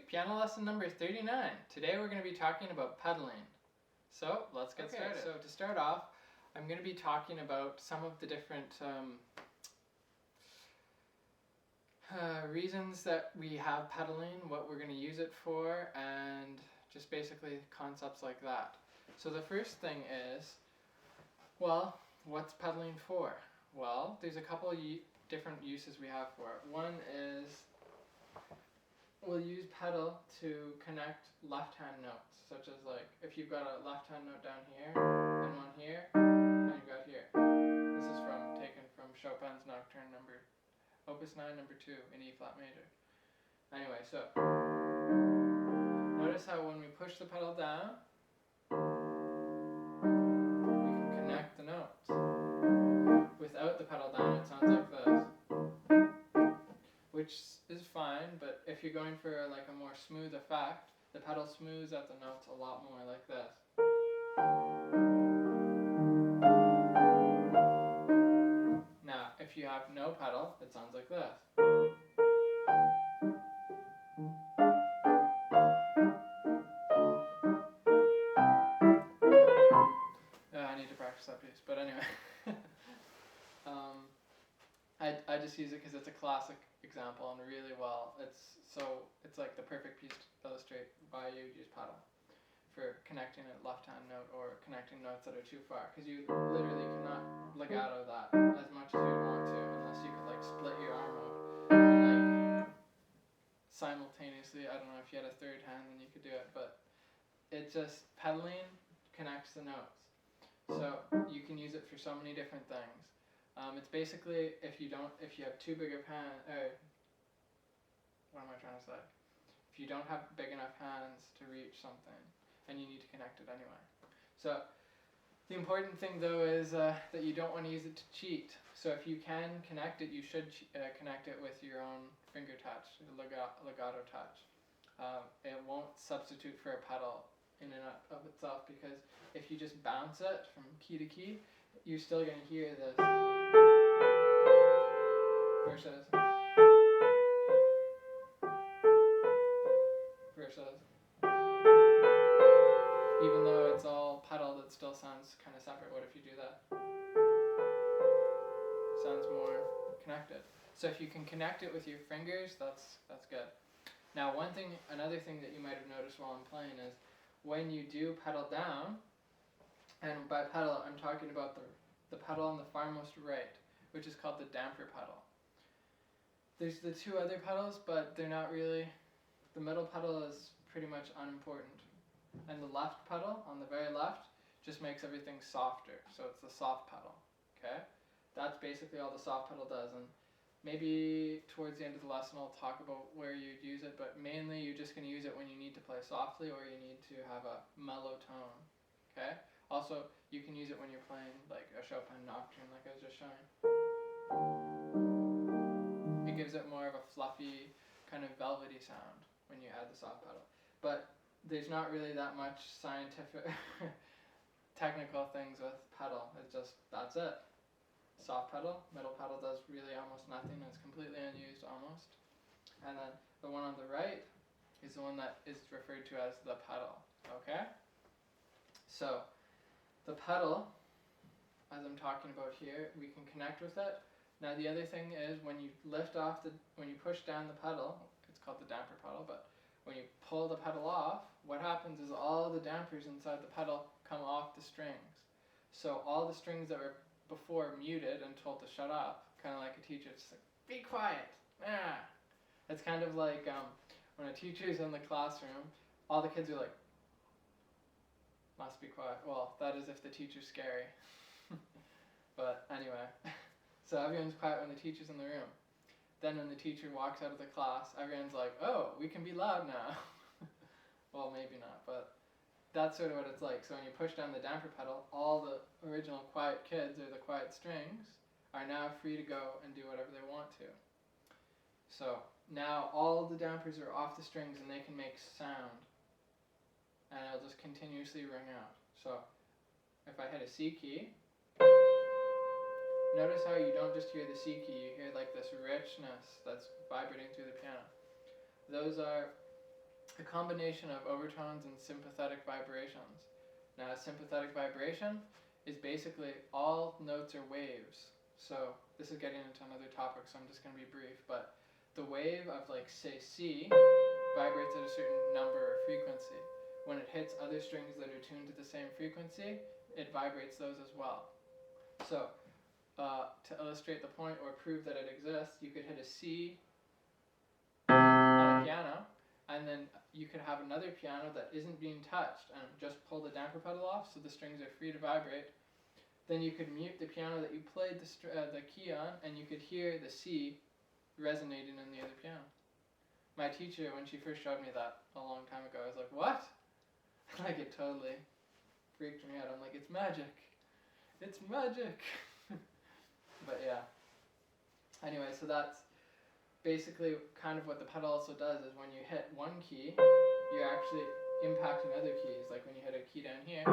piano lesson number 39. Today we're going to be talking about pedaling. So let's get started. So to start off, I'm going to be talking about some of the different reasons that we have pedaling, what we're going to use it for, and just basically concepts like that. So the first thing is, well, what's pedaling for? Well, there's a couple different uses we have for it. One is we'll use pedal to connect left-hand notes, such as like if you've got a left-hand note down here and one here, and you've got here. This is taken from Chopin's Nocturne Opus 9, number 2 in E flat major. Anyway, so notice how when we push the pedal down, we can connect the notes. Without the pedal down, it sounds like this, which is fine, but if you're going for like a more smooth effect, the pedal smooths out the notes a lot more, like this. Now, if you have no pedal, it sounds like this. I need to practice that piece, but anyway. I just use it because it's a classic example and really well. It's like the perfect piece to illustrate why you use pedal for connecting a left-hand note or connecting notes that are too far, because you literally cannot legato that as much as you'd want to unless you could like split your arm up and like simultaneously. I don't know if you had a third hand, then you could do it, but it just pedaling connects the notes. So you can use it for so many different things. It's basically if you have too big of hands, what am I trying to say? If you don't have big enough hands to reach something, and you need to connect it anyway. So the important thing though is that you don't want to use it to cheat. So if you can connect it, you should connect it with your own finger touch, legato touch. It won't substitute for a pedal in and of itself, because if you just bounce it from key to key, you're still going to hear this versus even though it's all pedaled, it still sounds kind of separate. What if you do that? Sounds more connected. So if you can connect it with your fingers, that's good. Now another thing that you might have noticed while I'm playing is when you do pedal down, and by pedal I'm talking about the pedal on the farmost right, which is called the damper pedal. There's the two other pedals, but they're not really. The middle pedal is pretty much unimportant. And the left pedal, on the very left, just makes everything softer. So it's the soft pedal, okay? That's basically all the soft pedal does. And maybe towards the end of the lesson I'll talk about where you'd use it, but mainly you're just going to use it when you need to play softly or you need to have a mellow tone, okay? Also, you can use it when you're playing like a Chopin Nocturne, like I was just showing. It gives it more of a fluffy, kind of velvety sound when you add the soft pedal. But there's not really that much scientific, technical things with pedal. It's just, that's it. Soft pedal, middle pedal does really almost nothing. It's completely unused almost. And then the one on the right is the one that is referred to as the pedal, okay? So, the pedal, as I'm talking about here, we can connect with it. Now the other thing is when you push down the pedal, it's called the damper pedal, but when you pull the pedal off, what happens is all the dampers inside the pedal come off the strings. So all the strings that were before muted and told to shut up, kind of like a teacher, just like, be quiet, ah. It's kind of like when a teacher's in the classroom, all the kids are like, must be quiet. Well, that is if the teacher's scary. But anyway, so everyone's quiet when the teacher's in the room. Then when the teacher walks out of the class, everyone's like, oh, we can be loud now. Well, maybe not, but that's sort of what it's like. So when you push down the damper pedal, all the original quiet kids, or the quiet strings, are now free to go and do whatever they want to. So now all the dampers are off the strings and they can make sound. And it'll just continuously ring out. So if I hit a C key, notice how you don't just hear the C key, you hear like this richness that's vibrating through the piano. Those are a combination of overtones and sympathetic vibrations. Now, a sympathetic vibration is basically all notes are waves. So this is getting into another topic, so I'm just going to be brief. But the wave of, like, say, C vibrates at a certain number or frequency. When it hits other strings that are tuned to the same frequency, it vibrates those as well. So to illustrate the point or prove that it exists, you could hit a C on a piano, and then you could have another piano that isn't being touched and just pull the damper pedal off so the strings are free to vibrate. Then you could mute the piano that you played the key on, and you could hear the C resonating in the other piano. My teacher, when she first showed me that a long time ago, I was like, what? Like, it totally freaked me out. I'm like, it's magic. It's magic. But yeah. Anyway, so that's basically kind of what the pedal also does, is when you hit one key, you're actually impacting other keys. Like when you hit a key down here,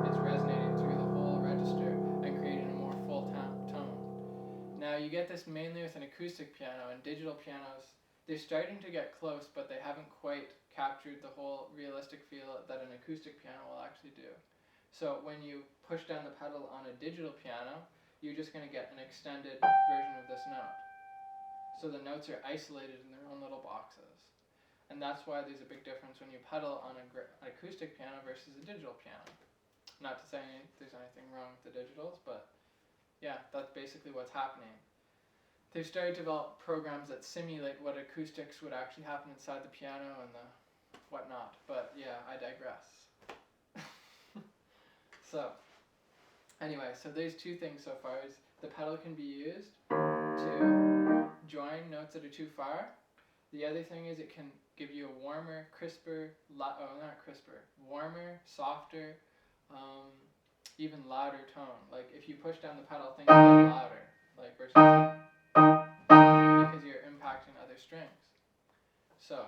it's resonating through the whole register and creating a more full tone. Now, you get this mainly with an acoustic piano, and digital pianos, they're starting to get close, but they haven't quite captured the whole realistic feel that an acoustic piano will actually do. So when you push down the pedal on a digital piano, you're just going to get an extended version of this note. So the notes are isolated in their own little boxes. And that's why there's a big difference when you pedal on an acoustic piano versus a digital piano. Not to say there's anything wrong with the digitals, but yeah, that's basically what's happening. They've started to develop programs that simulate what acoustics would actually happen inside the piano and the whatnot. But yeah, I digress. So, anyway, so there's two things so far. Is the pedal can be used to join notes that are too far. The other thing is it can give you a warmer, crisper, warmer, softer, even louder tone. Like if you push down the pedal, things get louder, like versus because you're impacting other strings. So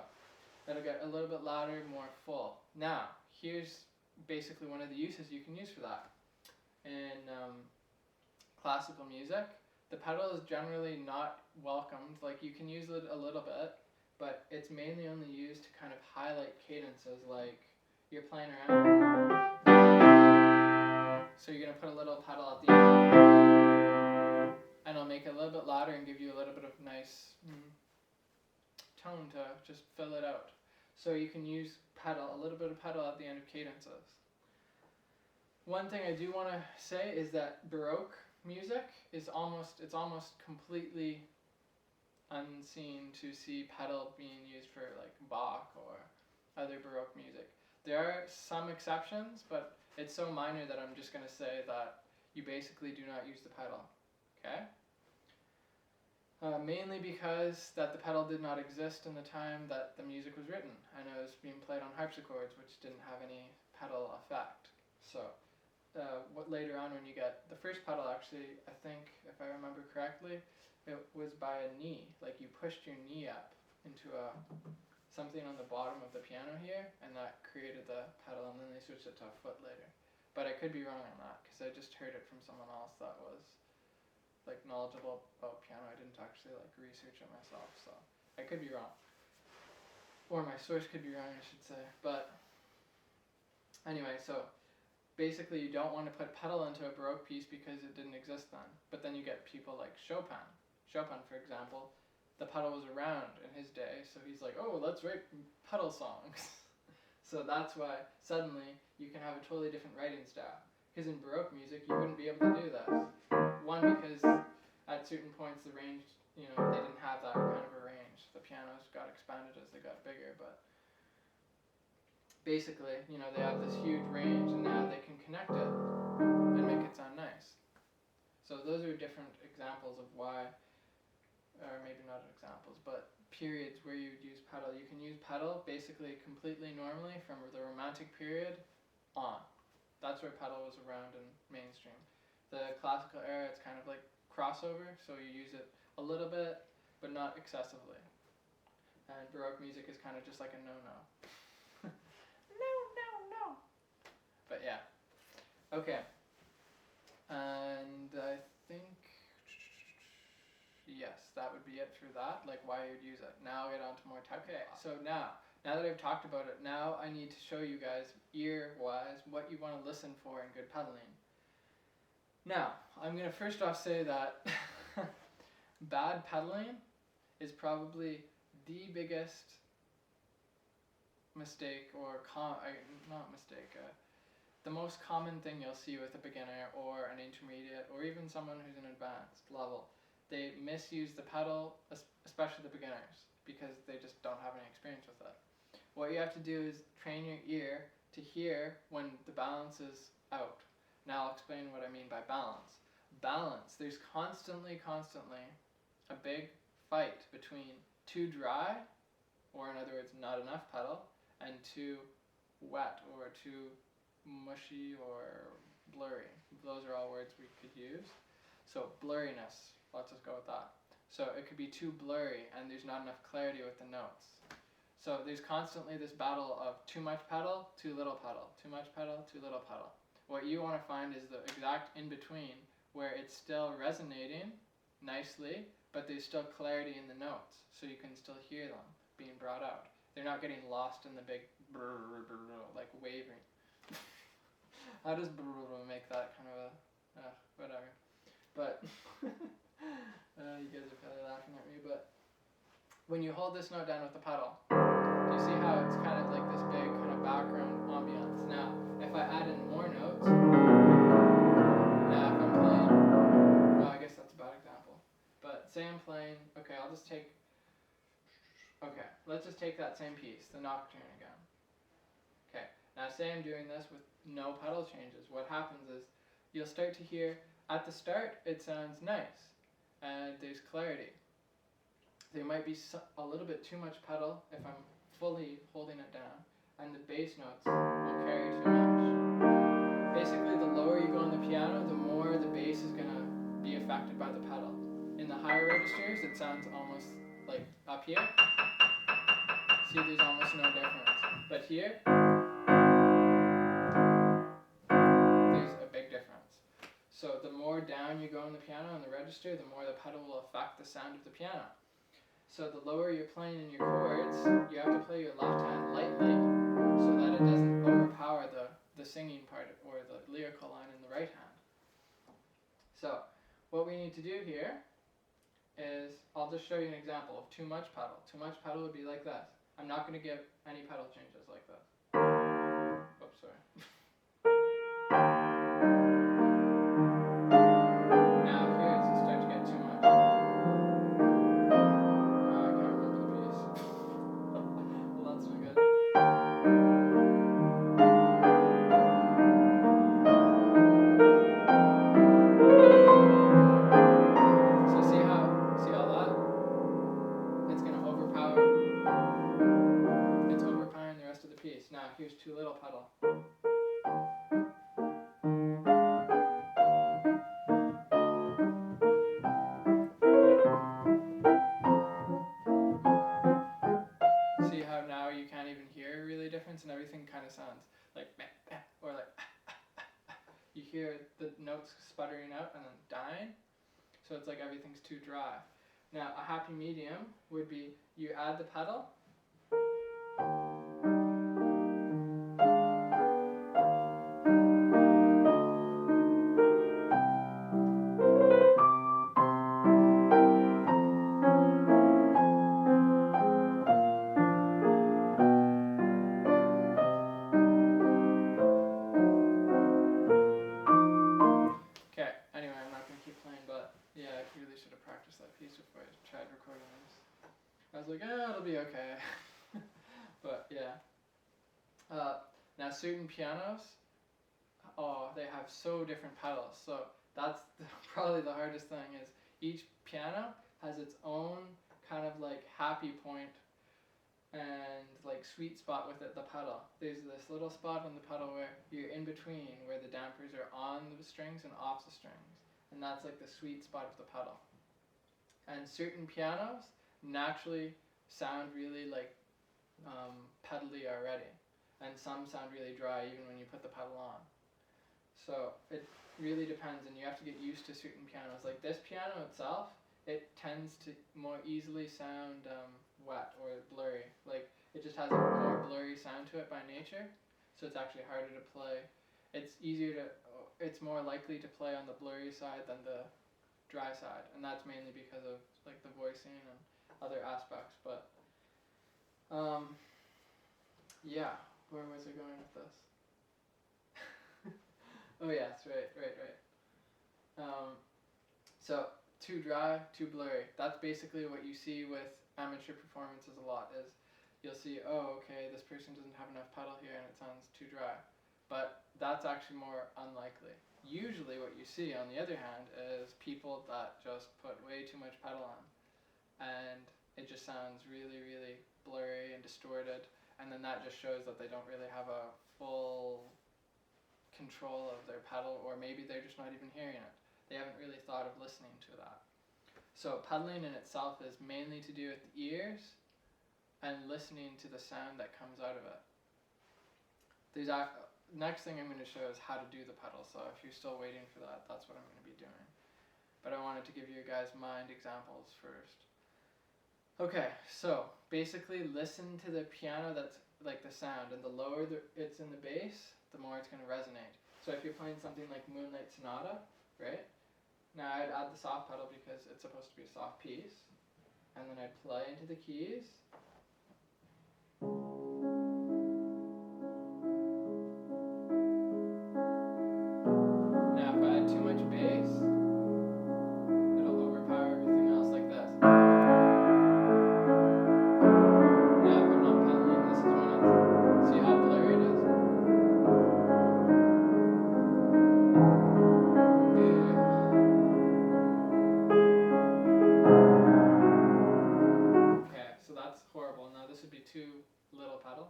it'll get a little bit louder, more full. Now, here's basically one of the uses you can use for that. In classical music, the pedal is generally not welcomed. Like, you can use it a little bit, but it's mainly only used to kind of highlight cadences, like you're playing around. So you're going to put a little pedal at the end, and it'll make it a little bit louder and give you a little bit of nice tone to just fill it out. So you can use a little bit of pedal at the end of cadences. One thing I do want to say is that Baroque music is almost completely unseen to see pedal being used for like Bach or other Baroque music. There are some exceptions, but it's so minor that I'm just going to say that you basically do not use the pedal. Okay? Mainly because that the pedal did not exist in the time that the music was written, and it was being played on harpsichords, which didn't have any pedal effect. So, later on when you get the first pedal, actually, I think, if I remember correctly, it was by a knee. Like you pushed your knee up into something on the bottom of the piano here, and that created the pedal, and then they switched it to a foot later. But I could be wrong on that, because I just heard it from someone else that was like knowledgeable about piano. I didn't actually like research it myself, so I could be wrong. Or my source could be wrong, I should say. But anyway, so basically you don't want to put pedal into a Baroque piece because it didn't exist then. But then you get people like Chopin. Chopin, for example, the pedal was around in his day, so he's like, oh, let's write pedal songs. So that's why suddenly you can have a totally different writing style. Because in Baroque music, you wouldn't be able to do this. One, because at certain points the range, they didn't have that kind of a range. The pianos got expanded as they got bigger, but basically, they have this huge range, and now they can connect it and make it sound nice. So those are different examples of why, or maybe not examples, but periods where you would use pedal. You can use pedal basically completely normally from the Romantic period on. That's where pedal was around in mainstream. The classical era, it's kind of like crossover, so you use it a little bit, but not excessively. And Baroque music is kind of just like a no-no. No. But yeah. Okay. And I think, yes, that would be it for that, like why you'd use it. Now I'll get on to more types. Okay, so now, Now that I've talked about it, now I need to show you guys, ear-wise, what you want to listen for in good pedaling. Now, I'm going to first off say that bad pedaling is probably the biggest mistake, or the most common thing you'll see with a beginner or an intermediate or even someone who's an advanced level. They misuse the pedal, especially the beginners, because they just don't have any experience with it. What you have to do is train your ear to hear when the balance is out. Now I'll explain what I mean by balance. Balance, there's constantly a big fight between too dry, or in other words, not enough pedal, and too wet or too mushy or blurry. Those are all words we could use. So blurriness, let's just go with that. So it could be too blurry and there's not enough clarity with the notes. So there's constantly this battle of too much pedal, too little pedal, too much pedal, too little pedal. What you want to find is the exact in-between where it's still resonating nicely, but there's still clarity in the notes, so you can still hear them being brought out. They're not getting lost in the big brr, brr, brr, like waving. How does brr make that kind of a, whatever. But, you guys are probably laughing at me, but when you hold this note down with the pedal, do you see how it's kind of like this big kind of background ambiance? Now, if I add in more notes, now if I'm playing, well, I guess that's a bad example, but say I'm playing, okay, let's just take that same piece, the nocturne again. Okay, now say I'm doing this with no pedal changes. What happens is you'll start to hear, at the start it sounds nice and there's clarity. There might be a little bit too much pedal if I'm fully holding it down, and the bass notes will carry too much. Basically, the lower you go on the piano, the more the bass is going to be affected by the pedal. In the higher registers, it sounds almost like up here. See, there's almost no difference. But here, there's a big difference. So the more down you go on the piano on the register, the more the pedal will affect the sound of the piano. So the lower you're playing in your chords, you have to play your left hand lightly so that it doesn't overpower the singing part or the lyrical line in the right hand. So what we need to do here is, I'll just show you an example of too much pedal. Too much pedal would be like this. I'm not going to give any pedal changes like this. Oops, sorry. Now here it's starting to get too much. I can't remember the piece. Well, that's not good. So see all that? It's going to overpower. It's overpowering the rest of the piece. Now here's too little pedal. See how now you can't even hear really difference, and everything kind of sounds like or like you hear the notes sputtering out and then dying, so it's like everything's too dry. Now a happy medium would be you add the pedal, I was like, it'll be okay. But yeah. Now certain pianos, they have so different pedals. So that's probably the hardest thing, is each piano has its own kind of like happy point and like sweet spot with it, the pedal. There's this little spot on the pedal where you're in between, where the dampers are on the strings and off the strings. And that's like the sweet spot of the pedal. And certain pianos naturally sound really like pedally already, and some sound really dry even when you put the pedal on. So it really depends, and you have to get used to certain pianos. Like this piano itself, it tends to more easily sound wet or blurry. Like it just has a more blurry sound to it by nature, so it's actually harder to play. It's more likely to play on the blurry side than the dry side, and that's mainly because of like the voicing and other aspects. But yeah, where was I going with this? Oh yes, right. So too dry, too blurry. That's basically what you see with amateur performances a lot. Is you'll see, oh, okay, this person doesn't have enough pedal here and it sounds too dry, but that's actually more unlikely. Usually, what you see, on the other hand, is people that just put way too much pedal on, and it just sounds really, really blurry and distorted, and then that just shows that they don't really have a full control of their pedal, or maybe they're just not even hearing it. They haven't really thought of listening to that. So pedaling in itself is mainly to do with the ears and listening to the sound that comes out of it. Next thing I'm going to show is how to do the pedal, so if you're still waiting for that, that's what I'm going to be doing. But I wanted to give you guys mind examples first. Okay, so basically listen to the piano, that's like the sound, and the lower it's in the bass, the more it's going to resonate. So if you're playing something like Moonlight Sonata, right? Now I'd add the soft pedal because it's supposed to be a soft piece, and then I'd play into the keys. Now if I add too much bass, it'll overpower everything else like this. Now if I'm not pedaling, this is when it's, see how blurry it is? Okay, so that's horrible. Now this would be too little pedal.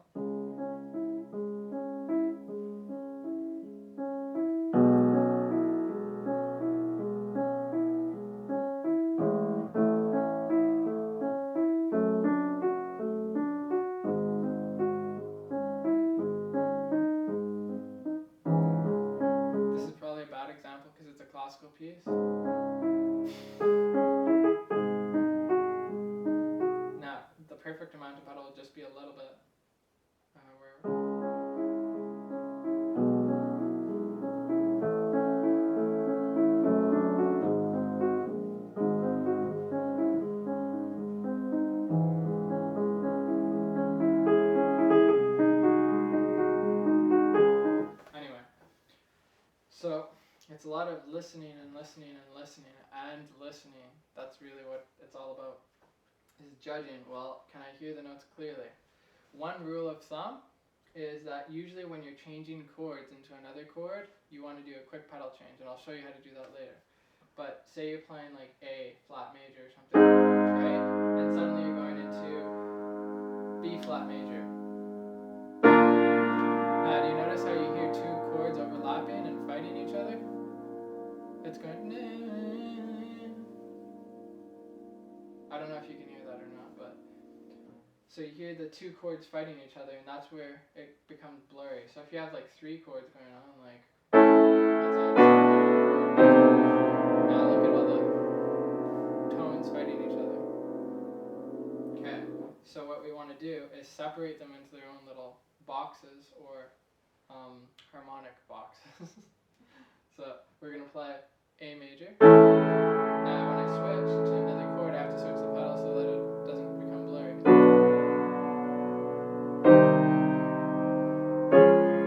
This is probably a bad example because it's a classical piece. Now, the perfect amount of pedal would just be a little bit. Anyway, so it's a lot of listening and listening and listening and listening. That's really what it's all about. Is judging, well, can I hear the notes clearly? One rule of thumb is that usually when you're changing chords into another chord, you want to do a quick pedal change, and I'll show you how to do that later. But say you're playing like A flat major or something, right? And suddenly you're going into B flat major. Now, do you notice how you hear two chords overlapping and fighting each other? It's going. I don't know if you can hear that or not, but so you hear the two chords fighting each other, and that's where it becomes blurry. So if you have like three chords going on, like that's all. Now look at all the tones fighting each other. Okay, so what we want to do is separate them into their own little boxes or harmonic boxes. So we're gonna play A major. Now when I switch to another chord, I have to switch the pedal so that it doesn't become blurry.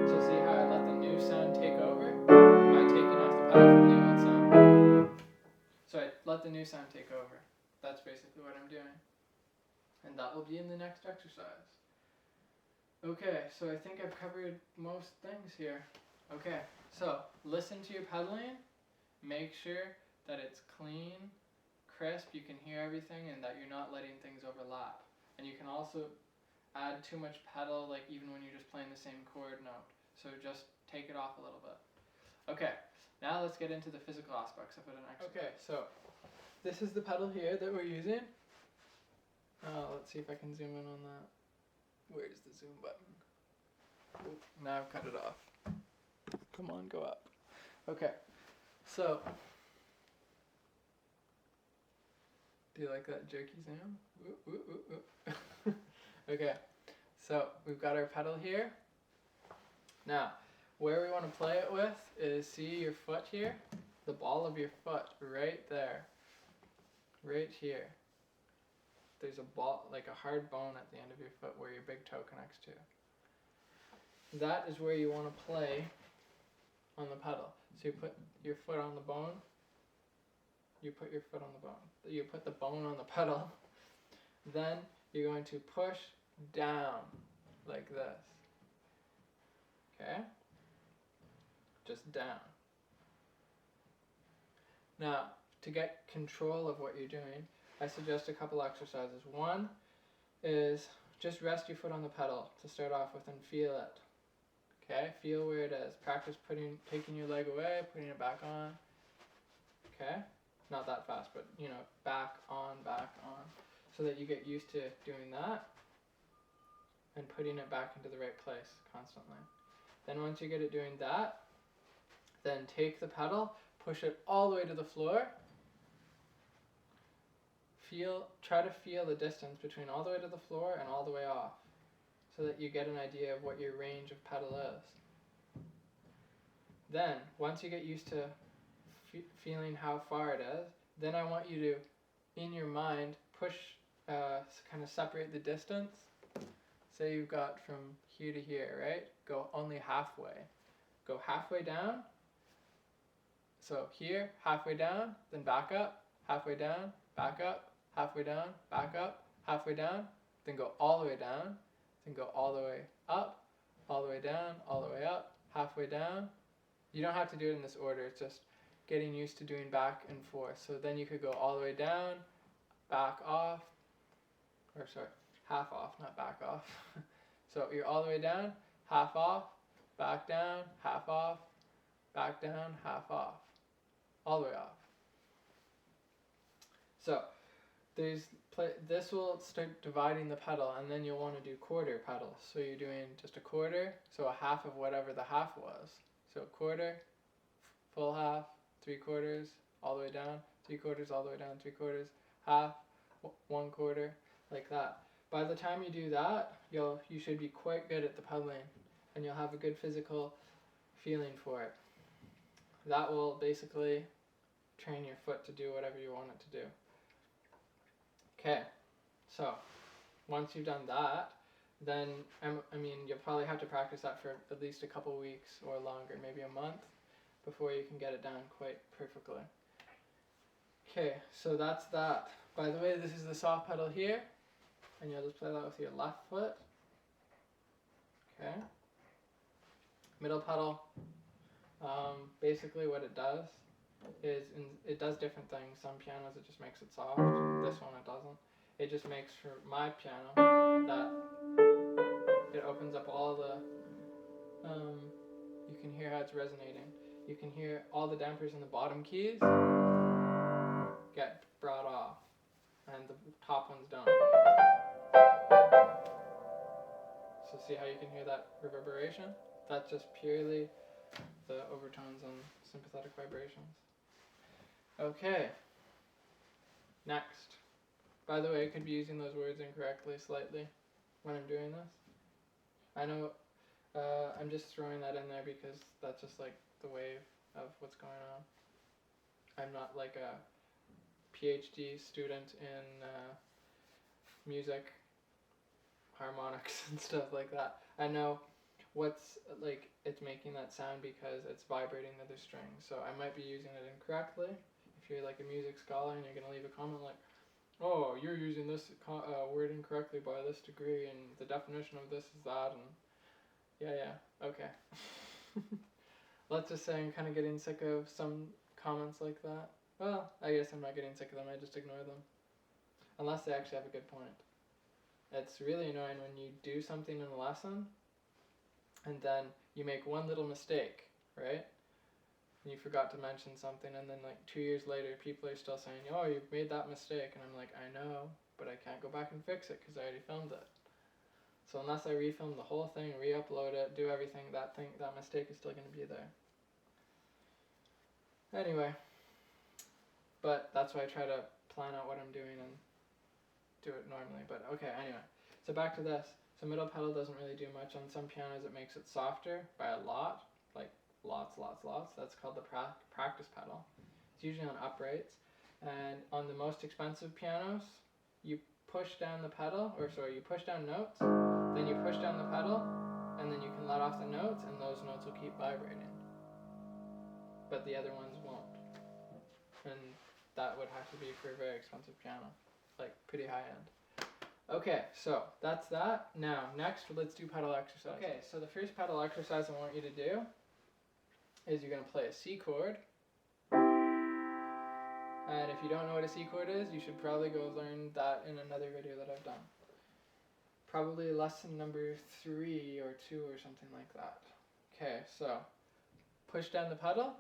So see how I let the new sound take over by taking off the pedal from the old sound? So I let the new sound take over. That's basically what I'm doing. And that will be in the next exercise. Okay, so I think I've covered most things here. Okay, so listen to your pedaling. Make sure that it's clean, crisp, you can hear everything, and that you're not letting things overlap. And you can also add too much pedal, like even when you're just playing the same chord note. So just take it off a little bit. Okay, now let's get into the physical aspects of it and exercise. Okay, so this is the pedal here that we're using. Let's see if I can zoom in on that. Where's the zoom button? Oop, now I've cut it off. Come on, go up. Okay, so do you like that jerky zoom? Okay, So we've got our pedal here. Now, where we want to play it with is, see your foot here? The ball of your foot right there. Right here. There's a ball, like a hard bone at the end of your foot where your big toe connects to. That is where you want to play on the pedal. So you put your foot on the bone. You put your foot on the bone. You put the bone on the pedal. Then you're going to push down like this. Okay? Just down. Now, to get control of what you're doing, I suggest a couple exercises. One is just rest your foot on the pedal to start off with and feel it. Okay? Feel where it is. Practice taking your leg away, putting it back on. Okay? Not that fast, but back on, so that you get used to doing that and putting it back into the right place constantly. Then once you get it doing that, then take the pedal, push it all the way to the floor. Try to feel the distance between all the way to the floor and all the way off, so that you get an idea of what your range of pedal is. Then, once you get used to feeling how far it is, then I want you to, in your mind, push, kind of separate the distance. Say you've got from here to here, right? Go only halfway. Go halfway down. So here, halfway down, then back up, halfway down, back up, halfway down, back up, halfway down, then go all the way down, then go all the way up, all the way down, all the way up, halfway down. You don't have to do it in this order, it's just getting used to doing back and forth. So then you could go all the way down, back off, or sorry, half off, not back off. So you're all the way down, half off, back down, half off, back down, half off, all the way off. So this will start dividing the pedal, and then you'll want to do quarter pedals. So you're doing just a quarter, so a half of whatever the half was. So a quarter, full half, 3/4, all the way down, 3/4, all the way down, 3/4, half, 1/4, like that. By the time you do that, you should be quite good at the pedaling, and you'll have a good physical feeling for it. That will basically train your foot to do whatever you want it to do. Okay, so once you've done that, then you'll probably have to practice that for at least a couple weeks or longer, maybe a month, before you can get it down quite perfectly. Okay, so that's that. By the way, this is the soft pedal here, and you'll just play that with your left foot. Okay. Middle pedal, basically what it does is it does different things. Some pianos it just makes it soft. This one it doesn't. It just makes, for my piano, that it opens up all the, you can hear how it's resonating. You can hear all the dampers in the bottom keys get brought off, and the top ones don't. So see how you can hear that reverberation? That's just purely the overtones and sympathetic vibrations. Okay, next. By the way, I could be using those words incorrectly slightly when I'm doing this. I know, I'm just throwing that in there because that's just like the wave of what's going on. I'm not like a PhD student in music, harmonics and stuff like that. I know what's like it's making that sound because it's vibrating the other strings. So I might be using it incorrectly. If you're like a music scholar and you're going to leave a comment like, oh, you're using this word incorrectly by this degree, and the definition of this is that, and yeah, okay. Let's just say I'm kind of getting sick of some comments like that. Well, I guess I'm not getting sick of them, I just ignore them. Unless they actually have a good point. It's really annoying when you do something in a lesson, and then you make one little mistake, right? And you forgot to mention something, and then like 2 years later, people are still saying, oh, you've made that mistake, and I'm like, I know, but I can't go back and fix it because I already filmed it. So unless I refilm the whole thing, re-upload it, do everything, that mistake is still going to be there. Anyway, but that's why I try to plan out what I'm doing and do it normally. But okay, anyway, so back to this. So middle pedal doesn't really do much. On some pianos it makes it softer by a lot, like lots. That's called the practice pedal. It's usually on uprights. And on the most expensive pianos, you push down the pedal, you push down notes, then you push down the pedal, and then you can let off the notes, and those notes will keep vibrating. But the other ones won't. And that would have to be for a very expensive piano, like pretty high end. Okay, so that's that. Now, next, let's do pedal exercise. Okay, so the first pedal exercise I want you to do is you're going to play a C chord. And if you don't know what a C chord is, you should probably go learn that in another video that I've done. Probably lesson number 3 or 2 or something like that. Okay, so push down the pedal.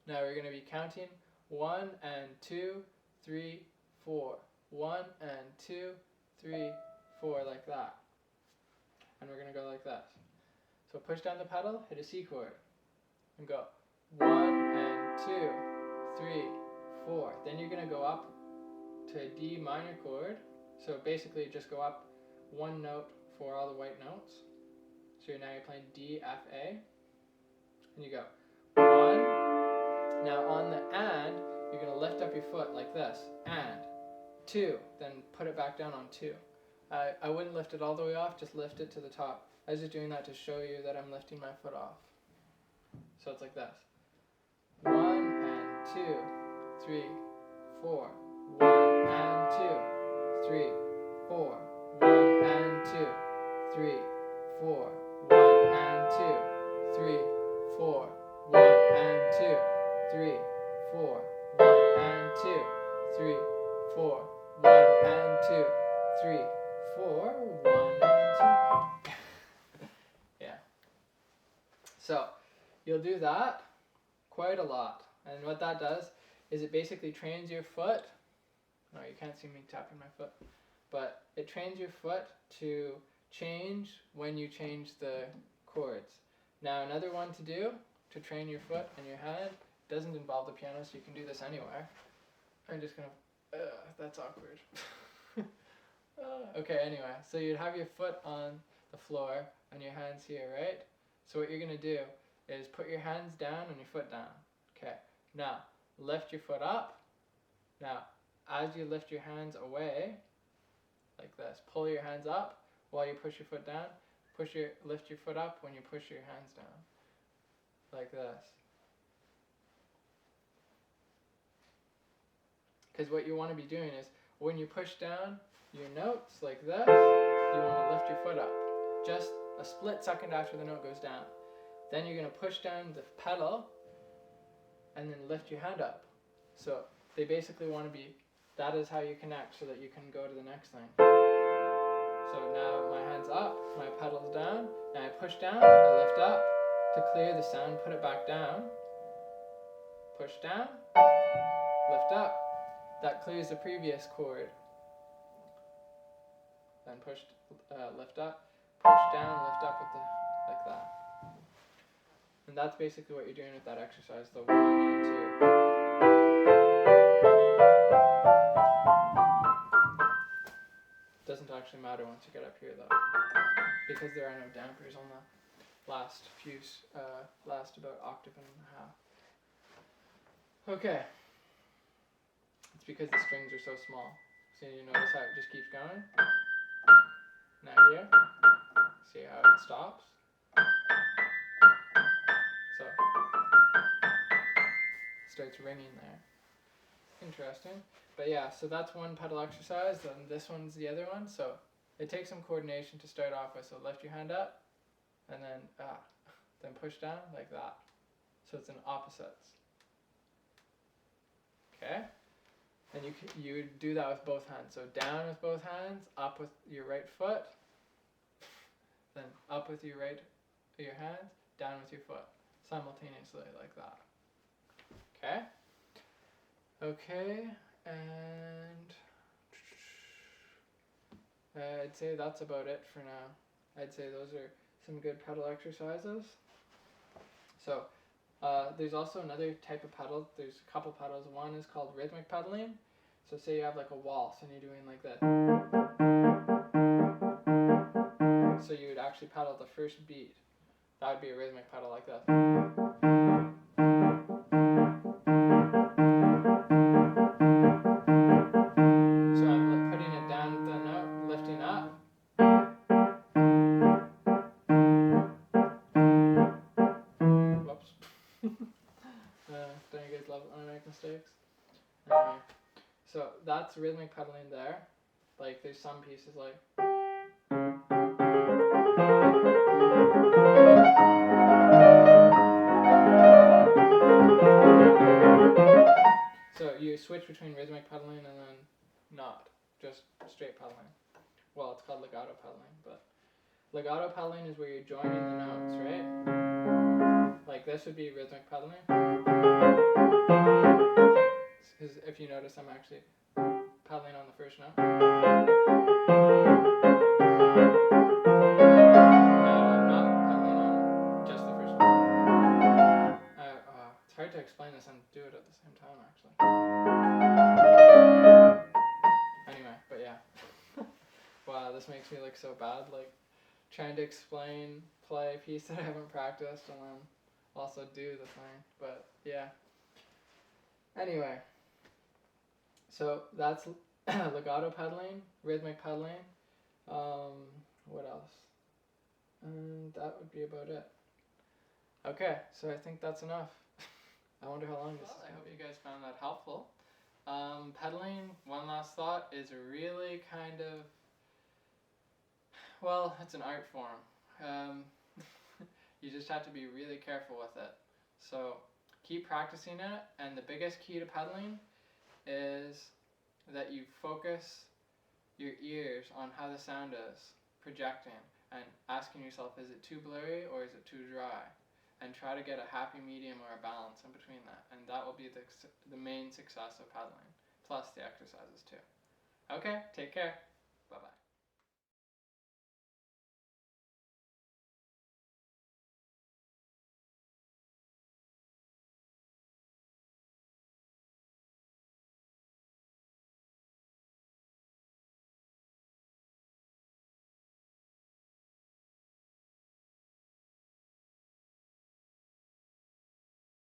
Now we're going to be counting 1 and 2, 3, 4. 1 and 2, 3, 4, like that. And we're going to go like this. So push down the pedal, hit a C chord, and go 1 and 2, 3, 4. Then you're going to go up to a D minor chord. So basically just go up one note for all the white notes. So now you're playing D, F, A. And you go 1. Now on the and, you're going to lift up your foot like this. And 2. Then put it back down on 2. I wouldn't lift it all the way off, just lift it to the top. I was just doing that to show you that I'm lifting my foot off. So it's like this. 1 and 2, 3, 4. 1 and 2, 3, 4. 1 and 2, 3, 4. 1 and 2, 3, 4. 1 and 2, 3, 4. 1 and 2, 3, 4. 1 and 2, 3, 4. 1 and 2. Yeah. So you'll do that quite a lot. And what that does is it basically trains your foot. No, you can't see me tapping my foot. But it trains your foot to change when you change the chords. Now another one to do to train your foot and your hand doesn't involve the piano, so you can do this anywhere. I'm just gonna, that's awkward. Okay, anyway, so you'd have your foot on the floor and your hands here, right? So what you're gonna do is put your hands down and your foot down. Okay, now lift your foot up. Now, as you lift your hands away, like this, pull your hands up while you push your foot down. Lift your foot up when you push your hands down, like this. Because what you want to be doing is, when you push down your notes like this, you want to lift your foot up. Just a split second after the note goes down. Then you're going to push down the pedal and then lift your hand up. So they basically want to be, that is how you connect so that you can go to the next thing. So now my hand's up, my pedal's down, and I push down, I lift up. To clear the sound, put it back down. Push down, lift up. That clears the previous chord. Then push, lift up, push down, lift up with the, like that. And that's basically what you're doing with that exercise, the 1 and 2. Doesn't actually matter once you get up here though, because there are no dampers on the last about octave and a half. Okay, it's because the strings are so small. So you notice how it just keeps going. Now here, see how it stops. So it starts ringing there. Interesting. But yeah, so that's one pedal exercise, and this one's the other one. So it takes some coordination to start off with. So lift your hand up, and then push down like that. So it's in opposites. Okay? And you do that with both hands. So down with both hands, up with your right foot, then up with your hands, down with your foot, simultaneously like that. Okay? Okay, and I'd say that's about it for now. I'd say those are some good pedal exercises. So there's also another type of pedal. There's a couple pedals. One is called rhythmic pedaling. So say you have like a waltz and you're doing like this. So you would actually pedal the first beat. That would be a rhythmic pedal like this. So I'm putting it down the note, lifting up. Whoops. Don't you guys love it when I make mistakes? Anyway, so that's rhythmic pedaling there. Like there's some pieces like. So you switch between rhythmic pedaling and then not, just straight pedaling. Well, it's called legato pedaling, but legato pedaling is where you're joining the notes, right? Like this would be rhythmic pedaling. Because if you notice, I'm actually pedaling on the first note. I'm not pedaling on just the first note. It's hard to explain this and do it at the same time, actually. Anyway, but yeah. Wow, this makes me look so bad, like trying to explain, play a piece that I haven't practiced and then also do the thing, but yeah. Anyway, so that's legato pedaling, rhythmic pedaling. What else? And that would be about it. Okay, so I think that's enough. I wonder how long this is. I hope you guys found that helpful. Pedaling, one last thought, is really kind of, well, it's an art form. You just have to be really careful with it. So keep practicing it, and the biggest key to pedaling is that you focus your ears on how the sound is projecting and asking yourself, is it too blurry or is it too dry? And try to get a happy medium or a balance in between that, and that will be the main success of pedaling, plus the exercises too. Okay, take care.